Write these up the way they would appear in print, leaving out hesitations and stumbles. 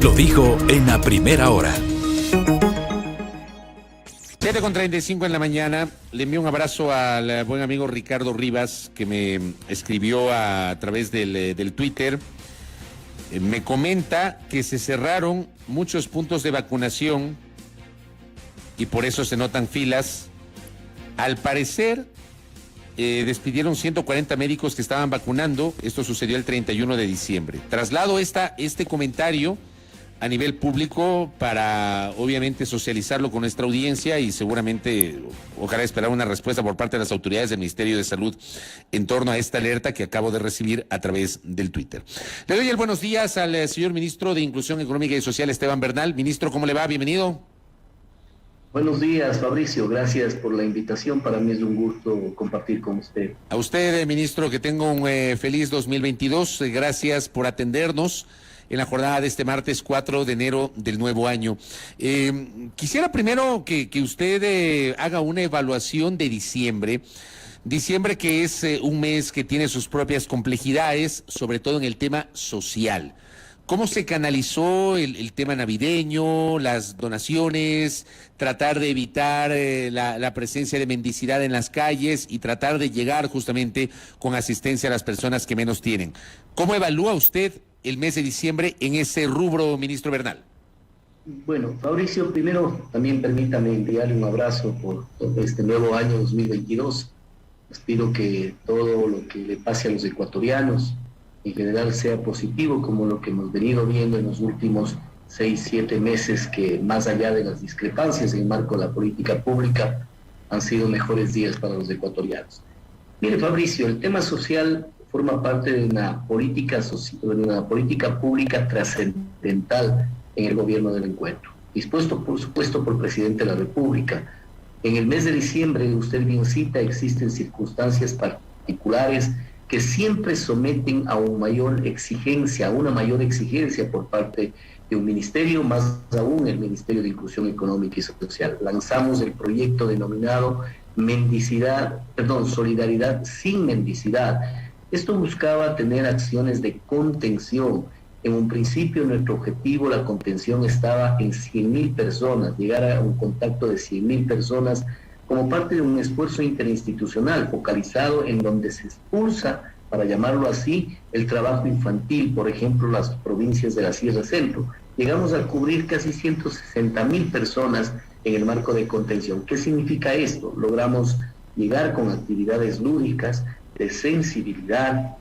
Lo dijo en la primera hora. 7:35 en la mañana. Le envío un abrazo al buen amigo Ricardo Rivas, que me escribió a través del Twitter. Me comenta que se cerraron muchos puntos de vacunación y por eso se notan filas. Al parecer, despidieron 140 médicos que estaban vacunando. Esto sucedió el 31 de diciembre. Traslado este comentario a nivel público para, obviamente, socializarlo con nuestra audiencia y seguramente, ojalá esperar una respuesta por parte de las autoridades del Ministerio de Salud en torno a esta alerta que acabo de recibir a través del Twitter. Le doy el buenos días al señor ministro de Inclusión Económica y Social, Esteban Bernal. Ministro, ¿cómo le va? Bienvenido. Buenos días, Fabricio. Gracias por la invitación. Para mí es un gusto compartir con usted. A usted, ministro, que tenga un feliz 2022. Gracias por atendernos en la jornada de este martes 4 de enero del nuevo año. Quisiera primero que usted haga una evaluación de diciembre. Diciembre, que es un mes que tiene sus propias complejidades, sobre todo en el tema social. ¿Cómo se canalizó el tema navideño, las donaciones, tratar de evitar la presencia de mendicidad en las calles y tratar de llegar justamente con asistencia a las personas que menos tienen? ¿Cómo evalúa usted el mes de diciembre en ese rubro, ministro Bernal? Bueno, Fabricio, primero también permítame enviarle un abrazo por este nuevo año 2022. Aspiro que todo lo que le pase a los ecuatorianos en general sea positivo, como lo que hemos venido viendo en los últimos 6-7 meses, que más allá de las discrepancias en el marco de la política pública, han sido mejores días para los ecuatorianos. Mire, Fabricio, el tema social forma parte de una política pública trascendental en el gobierno del encuentro, dispuesto por supuesto por el presidente de la República. En el mes de diciembre, usted bien cita, existen circunstancias particulares que siempre someten a una mayor exigencia por parte de un ministerio, más aún el Ministerio de Inclusión Económica y Social. Lanzamos el proyecto denominado Solidaridad sin Mendicidad. Esto buscaba tener acciones de contención. En un principio, nuestro objetivo, la contención, estaba en 100.000 personas, llegar a un contacto de 100.000 personas como parte de un esfuerzo interinstitucional focalizado en donde se expulsa, para llamarlo así, el trabajo infantil, por ejemplo, las provincias de la Sierra Centro. Llegamos a cubrir casi 160.000 personas en el marco de contención. ¿Qué significa esto? Logramos llegar con actividades lúdicas, de sensibilidad,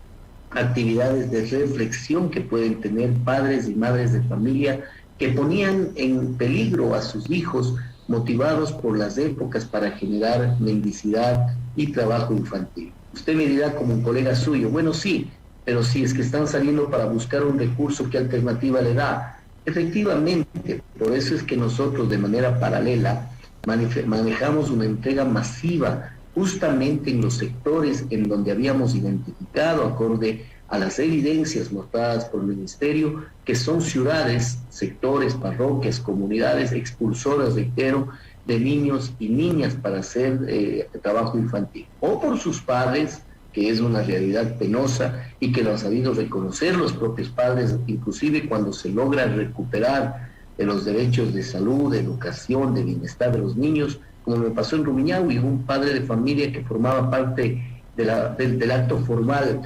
actividades de reflexión que pueden tener padres y madres de familia que ponían en peligro a sus hijos, motivados por las épocas para generar mendicidad y trabajo infantil. Usted me dirá, como un colega suyo, bueno, sí, pero si es que están saliendo para buscar un recurso, ¿qué alternativa le da? Efectivamente, por eso es que nosotros de manera paralela manejamos una entrega masiva justamente en los sectores en donde habíamos identificado, acorde a las evidencias mostradas por el Ministerio, que son ciudades, sectores, parroquias, comunidades expulsoras, reitero, de niños y niñas para hacer trabajo infantil, o por sus padres, que es una realidad penosa y que lo han sabido reconocer los propios padres, inclusive cuando se logra recuperar de los derechos de salud, de educación, de bienestar de los niños, como me pasó en Rumiñahui. Un padre de familia que formaba parte del acto formal,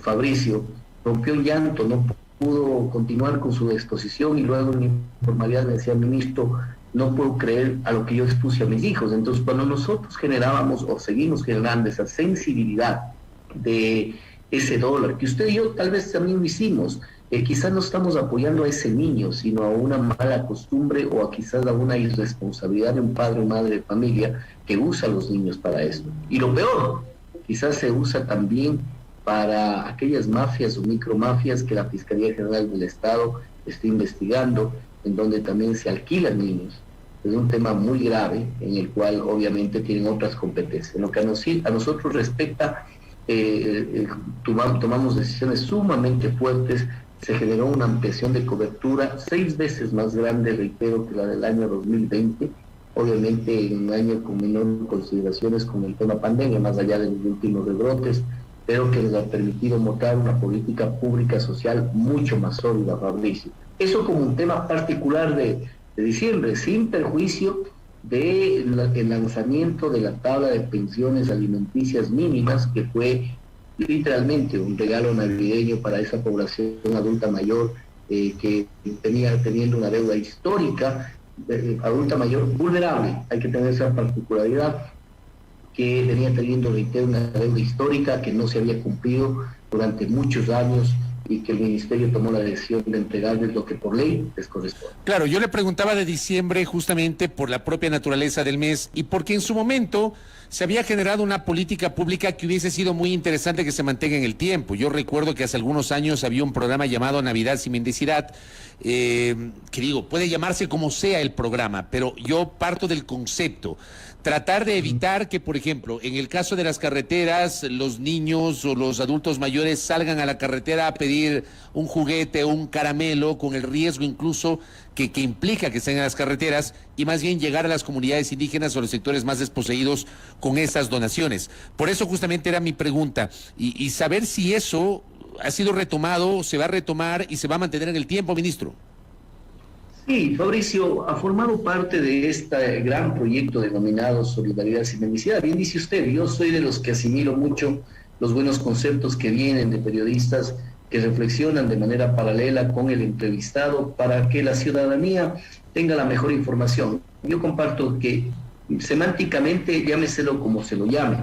Fabricio, rompió en llanto, no pudo continuar con su exposición y luego en informalidad me decía: ministro, no puedo creer a lo que yo expuse a mis hijos. Entonces, cuando nosotros generábamos o seguimos generando esa sensibilidad de ese dólar, que usted y yo tal vez también lo hicimos, quizás no estamos apoyando a ese niño, sino a una mala costumbre o quizás a una irresponsabilidad de un padre o madre de familia que usa a los niños para esto. Y lo peor, quizás se usa también para aquellas mafias o micromafias que la Fiscalía General del Estado está investigando, en donde también se alquilan niños. Es un tema muy grave en el cual obviamente tienen otras competencias. En lo que a nosotros respecta, tomamos decisiones sumamente fuertes. Se generó una ampliación de cobertura 6 veces más grande, reitero, que la del año 2020, obviamente en un año con menor consideraciones con el tema pandemia, más allá de los últimos rebrotes. pero que les ha permitido montar una política pública social mucho más sólida, Fabricio. Eso como un tema particular de diciembre, sin perjuicio del lanzamiento de la tabla de pensiones alimenticias mínimas, que fue literalmente un regalo navideño para esa población adulta mayor que teniendo una deuda histórica, adulta mayor vulnerable. Hay que tener esa particularidad, que venía teniendo, reitero, una deuda histórica que no se había cumplido durante muchos años y que el Ministerio tomó la decisión de entregarles lo que por ley les corresponde. Claro, yo le preguntaba de diciembre justamente por la propia naturaleza del mes y porque en su momento se había generado una política pública que hubiese sido muy interesante que se mantenga en el tiempo. Yo recuerdo que hace algunos años había un programa llamado Navidad sin mendicidad, que digo, puede llamarse como sea el programa, pero yo parto del concepto. Tratar de evitar que, por ejemplo, en el caso de las carreteras, los niños o los adultos mayores salgan a la carretera a pedir un juguete o un caramelo, con el riesgo incluso que implica que estén en las carreteras, y más bien llegar a las comunidades indígenas o los sectores más desposeídos con esas donaciones. Por eso justamente era mi pregunta, y saber si eso ha sido retomado, se va a retomar y se va a mantener en el tiempo, ministro. Sí, Fabricio, ha formado parte de este gran proyecto denominado Solidaridad sin Mendicidad. Bien dice usted, yo soy de los que asimilo mucho los buenos conceptos que vienen de periodistas que reflexionan de manera paralela con el entrevistado para que la ciudadanía tenga la mejor información. Yo comparto que semánticamente, llámeselo como se lo llame,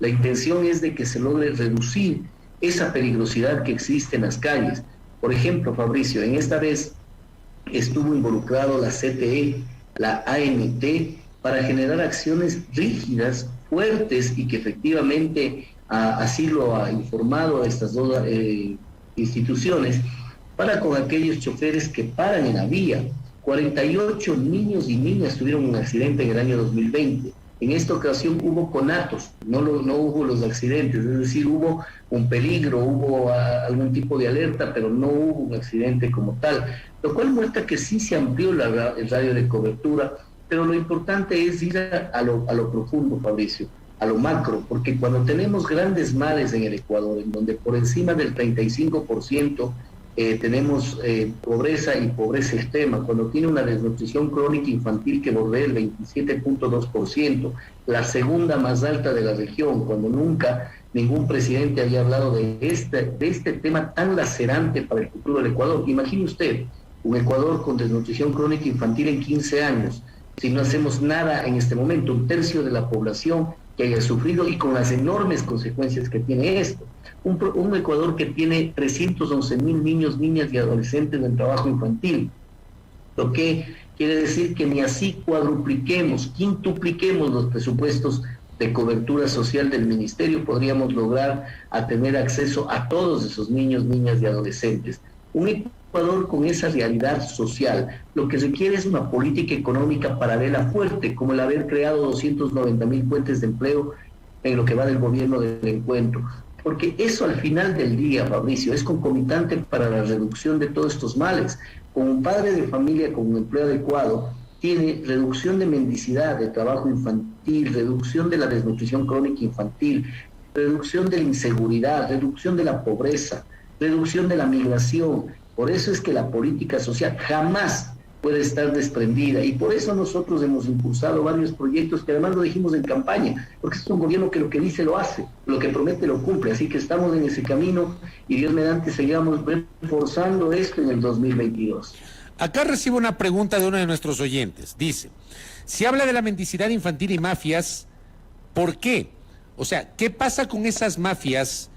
la intención es de que se logre reducir esa peligrosidad que existe en las calles. Por ejemplo, Fabricio, en esta vez estuvo involucrado la CTE, la ANT, para generar acciones rígidas, fuertes, y que efectivamente así lo ha informado a estas dos instituciones, para con aquellos choferes que paran en la vía. 48 niños y niñas tuvieron un accidente en el año 2020. En esta ocasión hubo conatos, no hubo los accidentes, es decir, hubo un peligro, hubo algún tipo de alerta, pero no hubo un accidente como tal, lo cual muestra que sí se amplió el radio de cobertura, pero lo importante es ir a lo profundo, Fabricio, a lo macro, porque cuando tenemos grandes males en el Ecuador, en donde por encima del 35% tenemos pobreza y pobreza extrema, cuando tiene una desnutrición crónica infantil que bordea el 27.2%, la segunda más alta de la región, cuando nunca ningún presidente había hablado de este tema tan lacerante para el futuro del Ecuador. Imagine usted, un Ecuador con desnutrición crónica infantil en 15 años, si no hacemos nada en este momento, un tercio de la población que haya sufrido, y con las enormes consecuencias que tiene esto. Un Ecuador que tiene 311,000 niños, niñas y adolescentes en trabajo infantil, lo que quiere decir que ni así cuadrupliquemos, quintupliquemos los presupuestos de cobertura social del ministerio, podríamos lograr a tener acceso a todos esos niños, niñas y adolescentes. Un Ecuador con esa realidad social, lo que requiere es una política económica paralela fuerte, como el haber creado 290,000 fuentes de empleo en lo que va del gobierno del encuentro. Porque eso al final del día, Fabricio, es concomitante para la reducción de todos estos males. Con un padre de familia con un empleo adecuado, tiene reducción de mendicidad, de trabajo infantil, reducción de la desnutrición crónica infantil, reducción de la inseguridad, reducción de la pobreza, reducción de la migración. Por eso es que la política social jamás puede estar desprendida, y por eso nosotros hemos impulsado varios proyectos que además lo dijimos en campaña, porque es un gobierno que lo que dice lo hace, lo que promete lo cumple, así que estamos en ese camino y Dios mediante seguimos reforzando esto en el 2022. Acá recibo una pregunta de uno de nuestros oyentes. Dice, si habla de la mendicidad infantil y mafias, ¿por qué? O sea, ¿qué pasa con esas mafias?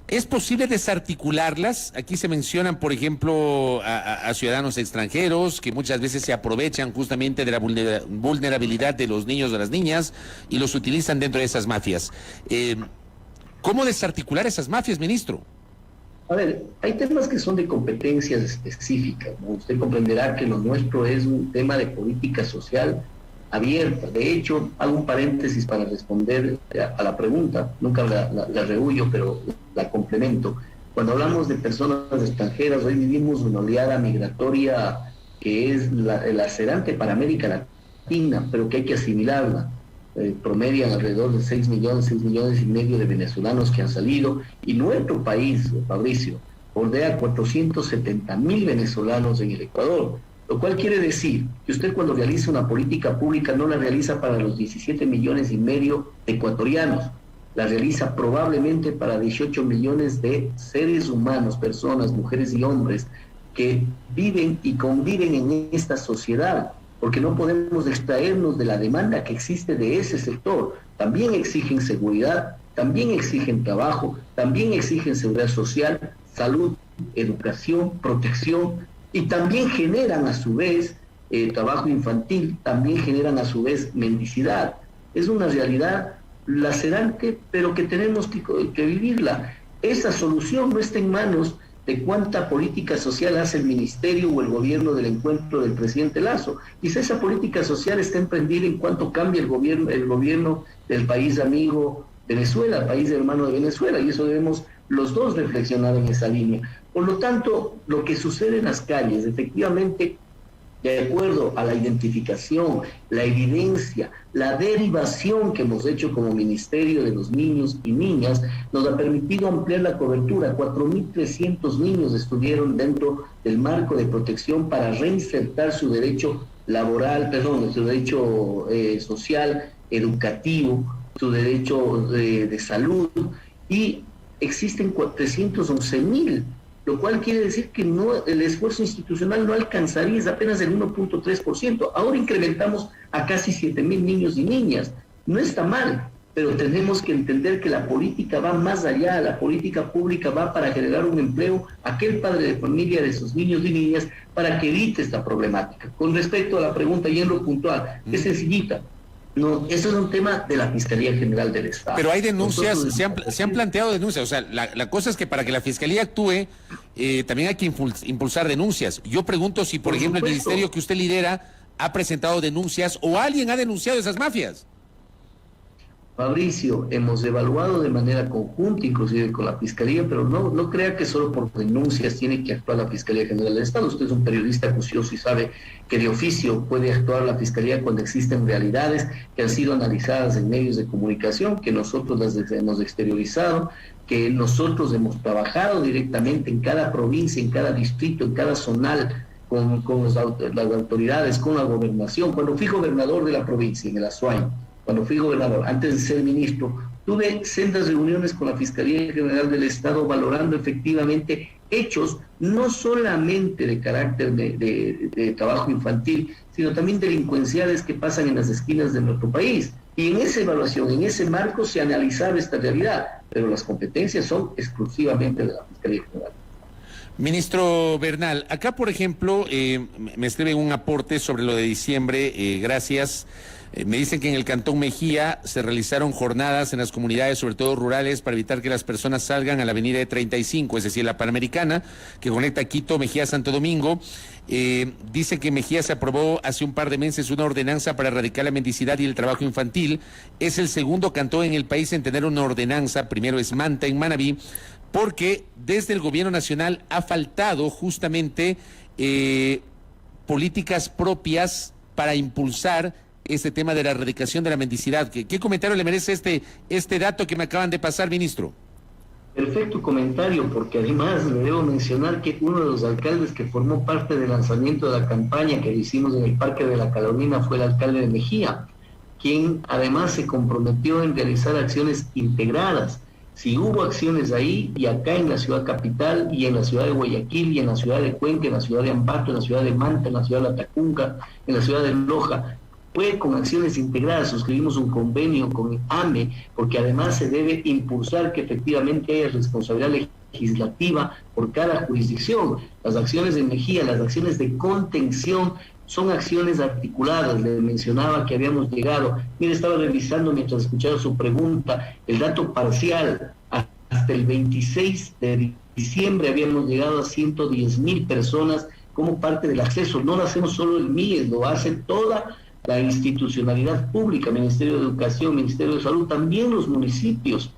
¿Es posible desarticularlas? Aquí se mencionan, por ejemplo, a ciudadanos extranjeros que muchas veces se aprovechan justamente de la vulnerabilidad de los niños o de las niñas y los utilizan dentro de esas mafias. ¿Cómo desarticular esas mafias, ministro? A ver, hay temas que son de competencias específicas, ¿no? Usted comprenderá que lo nuestro es un tema de política social abierta. De hecho, hago un paréntesis para responder a la pregunta, nunca la rehuyo, pero la complemento. Cuando hablamos de personas extranjeras, hoy vivimos una oleada migratoria que es lacerante para América Latina, pero que hay que asimilarla. promedian alrededor de 6 millones y medio de venezolanos que han salido, y nuestro país, Fabricio, bordea 470.000 venezolanos en el Ecuador, lo cual quiere decir que usted cuando realiza una política pública no la realiza para los 17 millones y medio de ecuatorianos, la realiza probablemente para 18 millones de seres humanos, personas, mujeres y hombres que viven y conviven en esta sociedad, porque no podemos extraernos de la demanda que existe de ese sector. También exigen seguridad, también exigen trabajo, también exigen seguridad social, salud, educación, protección, y también generan a su vez trabajo infantil, también generan a su vez mendicidad. Es una realidad lacerante, pero que tenemos que vivirla. Esa solución no está en manos de cuánta política social hace el ministerio o el gobierno del encuentro del presidente Lasso. Quizá esa política social está emprendida en cuanto cambia el gobierno del país amigo Venezuela, el país hermano de Venezuela, y eso debemos los dos reflexionar en esa línea. Por lo tanto, lo que sucede en las calles, efectivamente, de acuerdo a la identificación, la evidencia, la derivación que hemos hecho como Ministerio de los Niños y Niñas, nos ha permitido ampliar la cobertura. 4.300 niños estuvieron dentro del marco de protección para reinsertar su derecho laboral, su derecho social, educativo, su derecho de salud, y existen 311.000, lo cual quiere decir que no, el esfuerzo institucional no alcanzaría, es apenas el 1.3%. Ahora incrementamos a casi 7.000 niños y niñas. No está mal, pero tenemos que entender que la política va más allá, la política pública va para generar un empleo a aquel padre de familia de sus niños y niñas para que evite esta problemática. Con respecto a la pregunta y en lo puntual, es sencillita. No, eso es un tema de la Fiscalía General del Estado. Pero hay denuncias, se han planteado denuncias, o sea, la cosa es que para que la Fiscalía actúe, también hay que impulsar denuncias. Yo pregunto si, por ejemplo, supuesto, el ministerio que usted lidera ha presentado denuncias o alguien ha denunciado esas mafias. Fabricio, hemos evaluado de manera conjunta, inclusive con la Fiscalía, pero no crea que solo por denuncias tiene que actuar la Fiscalía General del Estado. Usted es un periodista acucioso y sabe que de oficio puede actuar la Fiscalía cuando existen realidades que han sido analizadas en medios de comunicación, que nosotros las hemos exteriorizado, que nosotros hemos trabajado directamente en cada provincia, en cada distrito, en cada zonal, con las autoridades, con la gobernación. Cuando fui gobernador de la provincia, en el Azuay, cuando fui gobernador, antes de ser ministro, tuve sendas reuniones con la Fiscalía General del Estado valorando efectivamente hechos no solamente de carácter de trabajo infantil, sino también delincuenciales que pasan en las esquinas de nuestro país. Y en esa evaluación, en ese marco, se analizaba esta realidad, pero las competencias son exclusivamente de la Fiscalía General. Ministro Bernal, acá por ejemplo me escriben un aporte sobre lo de diciembre, gracias. Me dicen que en el Cantón Mejía se realizaron jornadas en las comunidades, sobre todo rurales, para evitar que las personas salgan a la avenida E35, es decir, la Panamericana, que conecta Quito, Mejía, Santo Domingo. Dice que en Mejía se aprobó hace un par de meses una ordenanza para erradicar la mendicidad y el trabajo infantil. Es el segundo cantón en el país en tener una ordenanza, primero es Manta, en Manabí, porque desde el gobierno nacional ha faltado justamente políticas propias para impulsar este tema de la erradicación de la mendicidad. ¿Qué comentario le merece este dato que me acaban de pasar, ministro? Perfecto comentario, porque además le debo mencionar que uno de los alcaldes que formó parte del lanzamiento de la campaña que hicimos en el Parque de la Carolina fue el alcalde de Mejía, quien además se comprometió en realizar acciones integradas. Si hubo acciones ahí y acá en la ciudad capital y en la ciudad de Guayaquil y en la ciudad de Cuenca, en la ciudad de Ambato, en la ciudad de Manta, en la ciudad de Latacunga, en la ciudad de Loja, fue con acciones integradas. Suscribimos un convenio con AME, porque además se debe impulsar que efectivamente haya responsabilidad legislativa por cada jurisdicción. Las acciones de Mejía, las acciones de contención, son acciones articuladas. Le mencionaba que habíamos llegado, mire, estaba revisando mientras escuchaba su pregunta, el dato parcial, hasta el 26 de diciembre habíamos llegado a 110.000 personas como parte del acceso. No lo hacemos solo el MIES, lo hace toda la institucionalidad pública, Ministerio de Educación, Ministerio de Salud, también los municipios,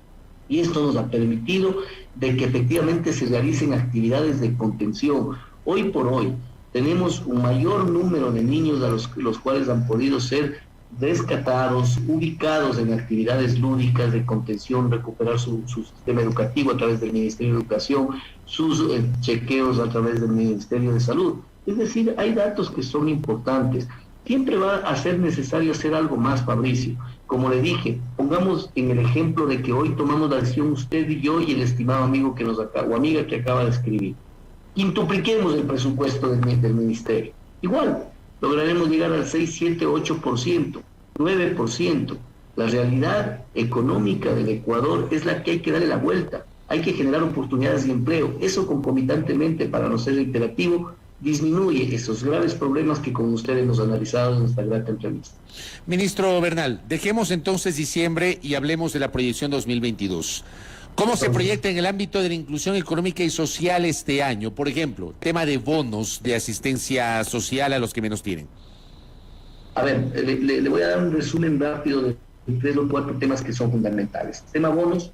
y esto nos ha permitido de que efectivamente se realicen actividades de contención. Hoy por hoy tenemos un mayor número de niños a los cuales han podido ser rescatados, ubicados en actividades lúdicas de contención, recuperar su sistema educativo a través del Ministerio de Educación, sus chequeos a través del Ministerio de Salud. Es decir, hay datos que son importantes. Siempre va a ser necesario hacer algo más, Fabricio. Como le dije, pongamos en el ejemplo de que hoy tomamos la decisión usted y yo y el estimado amigo que nos acaba, o amiga que acaba de escribir. Quintupliquemos el presupuesto del Ministerio. Igual, lograremos llegar al 6, 7, 8%, 9%. La realidad económica del Ecuador es la que hay que darle la vuelta. Hay que generar oportunidades de empleo. Eso concomitantemente, para no ser reiterativo, disminuye esos graves problemas que con ustedes nos han analizado en esta grata entrevista. Ministro Bernal, dejemos entonces diciembre y hablemos de la proyección 2022. ¿Cómo se proyecta en el ámbito de la inclusión económica y social este año? Por ejemplo, tema de bonos de asistencia social a los que menos tienen. A ver, le voy a dar un resumen rápido de 3 o 4 temas que son fundamentales. Tema bonos,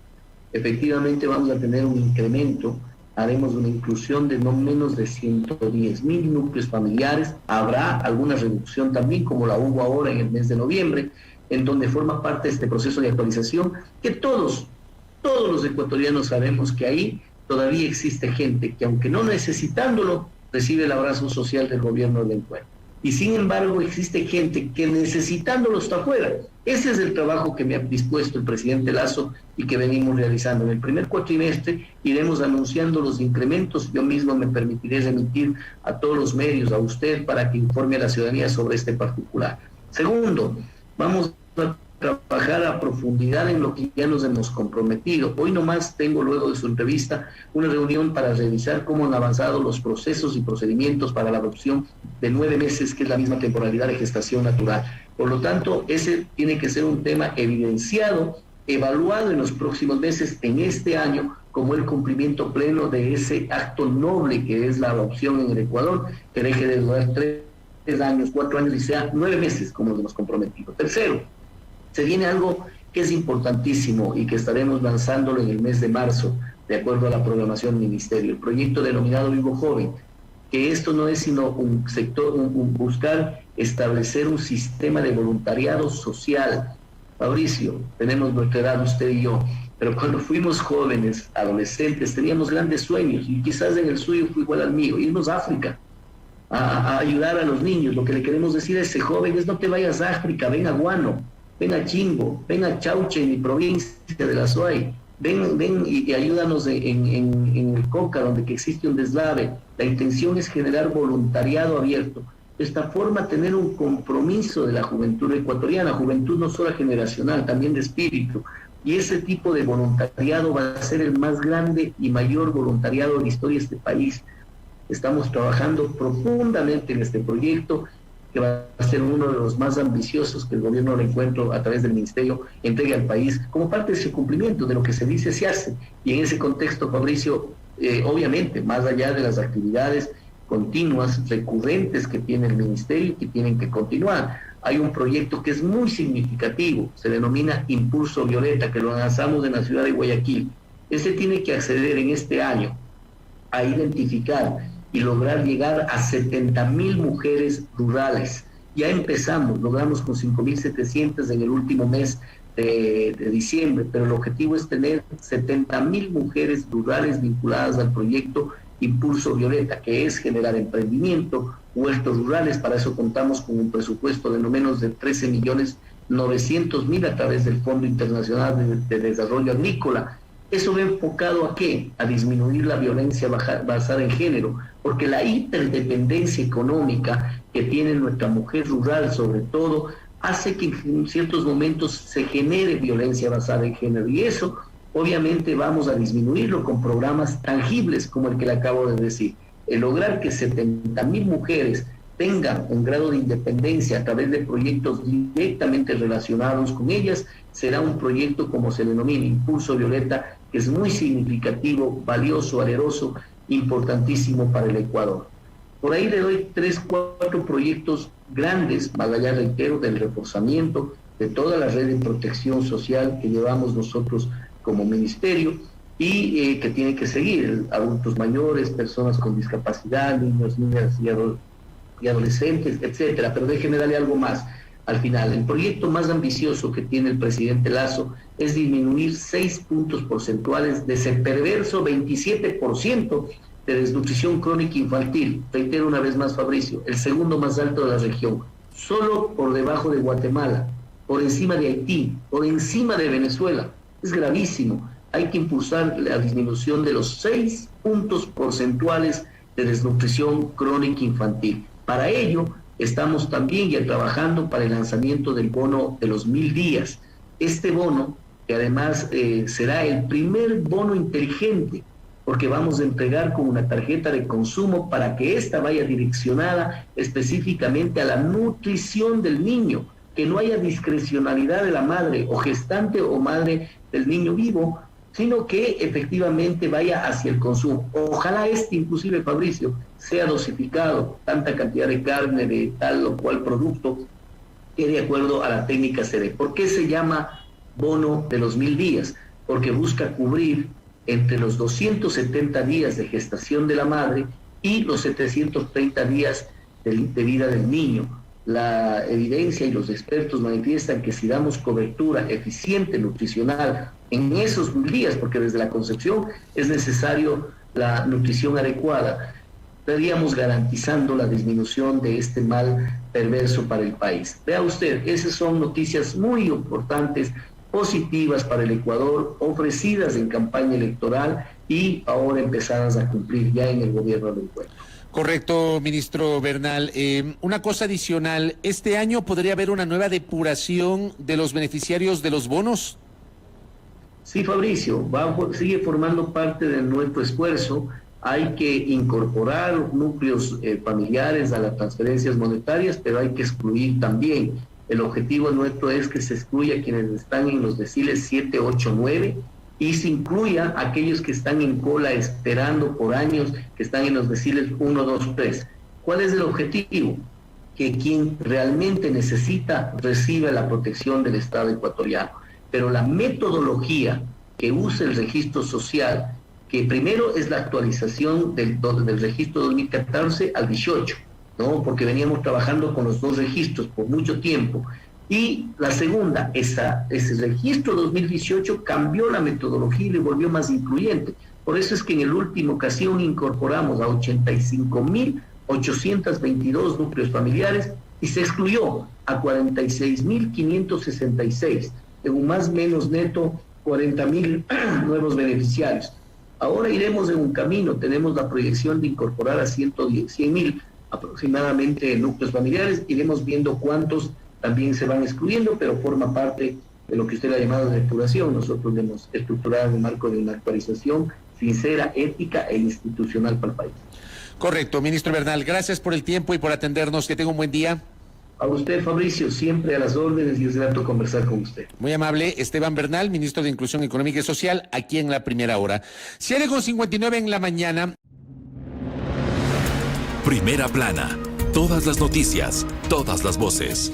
efectivamente vamos a tener un incremento, haremos una inclusión de no menos de 110,000 núcleos familiares. Habrá alguna reducción también, como la hubo ahora en el mes de noviembre, en donde forma parte de este proceso de actualización, que todos los ecuatorianos sabemos que ahí todavía existe gente que, aunque no necesitándolo, recibe el abrazo social del gobierno del encuentro. Y sin embargo existe gente que necesitándolo está fuera. Ese es el trabajo que me ha dispuesto el presidente Lasso y que venimos realizando. En el primer cuatrimestre iremos anunciando los incrementos. Yo mismo me permitiré remitir a todos los medios, a usted, para que informe a la ciudadanía sobre este particular. Segundo, vamos a trabajar a profundidad en lo que ya nos hemos comprometido. Hoy nomás tengo, luego de su entrevista, una reunión para revisar cómo han avanzado los procesos y procedimientos para la adopción de 9 meses, que es la misma temporalidad de gestación natural. Por lo tanto, ese tiene que ser un tema evidenciado, evaluado en los próximos meses, en este año, como el cumplimiento pleno de ese acto noble que es la adopción en el Ecuador, que deje de durar 3 años, 4 años y sea 9 meses, como nos hemos comprometido. Tercero, se viene algo que es importantísimo y que estaremos lanzándolo en el mes de marzo, de acuerdo a la programación del Ministerio, el proyecto denominado Vivo Joven, que esto no es sino un sector, buscar establecer un sistema de voluntariado social. Fabricio, tenemos nuestra edad usted y yo, pero cuando fuimos jóvenes, adolescentes, teníamos grandes sueños, y quizás en el suyo fue igual al mío, irnos a África, a ayudar a los niños. Lo que le queremos decir a ese joven es: no te vayas a África, ven a Guano, ven a Chimbo, ven a Chauche, en mi provincia de la Suay, ven y ayúdanos en el Coca, donde que existe un deslave. La intención es generar voluntariado abierto. De esta forma, tener un compromiso de la juventud ecuatoriana, juventud no solo generacional, también de espíritu. Y ese tipo de voluntariado va a ser el más grande y mayor voluntariado en la historia de este país. Estamos trabajando profundamente en este proyecto, que va a ser uno de los más ambiciosos que el gobierno del encuentro, a través del ministerio, entregue al país, como parte de ese cumplimiento de lo que se dice se hace. Y en ese contexto, Fabricio, obviamente, más allá de las actividades continuas, recurrentes que tiene el ministerio y que tienen que continuar, hay un proyecto que es muy significativo, se denomina Impulso Violeta, que lo lanzamos en la ciudad de Guayaquil. Ese tiene que acceder en este año a identificar y lograr llegar a 70,000 mujeres rurales. Ya empezamos, logramos con 5,700 en el último mes de diciembre, pero el objetivo es tener 70,000 mujeres rurales vinculadas al proyecto Impulso Violeta, que es generar emprendimiento, huertos rurales. Para eso contamos con un presupuesto de no menos de 13,900,000 a través del Fondo Internacional de Desarrollo Agrícola. Eso va enfocado ¿a qué? A disminuir la violencia basada en género, porque la hiperdependencia económica que tiene nuestra mujer rural, sobre todo, hace que en ciertos momentos se genere violencia basada en género. Y eso, obviamente, vamos a disminuirlo con programas tangibles como el que le acabo de decir. El lograr que 70,000 mujeres tengan un grado de independencia a través de proyectos directamente relacionados con ellas, será un proyecto, como se denomina, Impulso Violeta, que es muy significativo, valioso, valeroso, importantísimo para el Ecuador. Por ahí le doy 3, 4 proyectos grandes, más allá, reitero, del reforzamiento de toda la red de protección social que llevamos nosotros como ministerio y que tiene que seguir: adultos mayores, personas con discapacidad, niños, niñas y adolescentes, etcétera. Pero déjenme darle algo más. al final. El proyecto más ambicioso que tiene el presidente Lasso es disminuir 6 puntos porcentuales de ese perverso 27% de desnutrición crónica infantil. Reitero una vez más, Fabricio, el segundo más alto de la región, solo por debajo de Guatemala, por encima de Haití, por encima de Venezuela. Es gravísimo. Hay que impulsar la disminución de los 6 puntos porcentuales de desnutrición crónica infantil. Para ello, estamos también ya trabajando para el lanzamiento del bono de los 1000 días. Este bono, que además será el primer bono inteligente, porque vamos a entregar con una tarjeta de consumo para que ésta vaya direccionada específicamente a la nutrición del niño, que no haya discrecionalidad de la madre o gestante o madre del niño vivo, sino que efectivamente vaya hacia el consumo. Ojalá inclusive, Fabricio, sea dosificado, tanta cantidad de carne de tal o cual producto, que de acuerdo a la técnica CD. ¿Por qué se llama bono de los 1000 días? Porque busca cubrir entre los 270 días de gestación de la madre y los 730 días de vida del niño. La evidencia y los expertos manifiestan que si damos cobertura eficiente nutricional en esos 1000 días, porque desde la concepción es necesario la nutrición adecuada, estaríamos garantizando la disminución de este mal perverso para el país. Vea usted, esas son noticias muy importantes, positivas para el Ecuador, ofrecidas en campaña electoral y ahora empezadas a cumplir ya en el gobierno del pueblo. Correcto, ministro Bernal. Una cosa adicional, ¿este año podría haber una nueva depuración de los beneficiarios de los bonos? Sí, Fabricio, sigue formando parte de nuestro esfuerzo. Hay que incorporar núcleos familiares a las transferencias monetarias, pero hay que excluir también. El objetivo nuestro es que se excluya quienes están en los deciles 7, 8, 9 y se incluya a aquellos que están en cola esperando por años, que están en los deciles 1, 2, 3. ¿Cuál es el objetivo? Que quien realmente necesita reciba la protección del Estado ecuatoriano. Pero la metodología que usa el registro social, que primero es la actualización del registro 2014 al 18, ¿no? Porque veníamos trabajando con los dos registros por mucho tiempo. Y la segunda, ese registro 2018 cambió la metodología y le volvió más incluyente. Por eso es que en la última ocasión incorporamos a 85.822 núcleos familiares y se excluyó a 46.566, en un más o menos neto 40.000 nuevos beneficiarios. Ahora iremos en un camino, tenemos la proyección de incorporar a 100.000 aproximadamente núcleos familiares, iremos viendo cuántos también se van excluyendo, pero forma parte de lo que usted ha llamado de depuración. Nosotros hemos estructurado en el marco de una actualización sincera, ética e institucional para el país. Correcto, ministro Bernal, gracias por el tiempo y por atendernos, que tenga un buen día. A usted, Fabricio, siempre a las órdenes y es grato conversar con usted. Muy amable, Esteban Bernal, ministro de Inclusión Económica y Social, aquí en La Primera Hora. 7:59 en la mañana. Primera plana. Todas las noticias, todas las voces.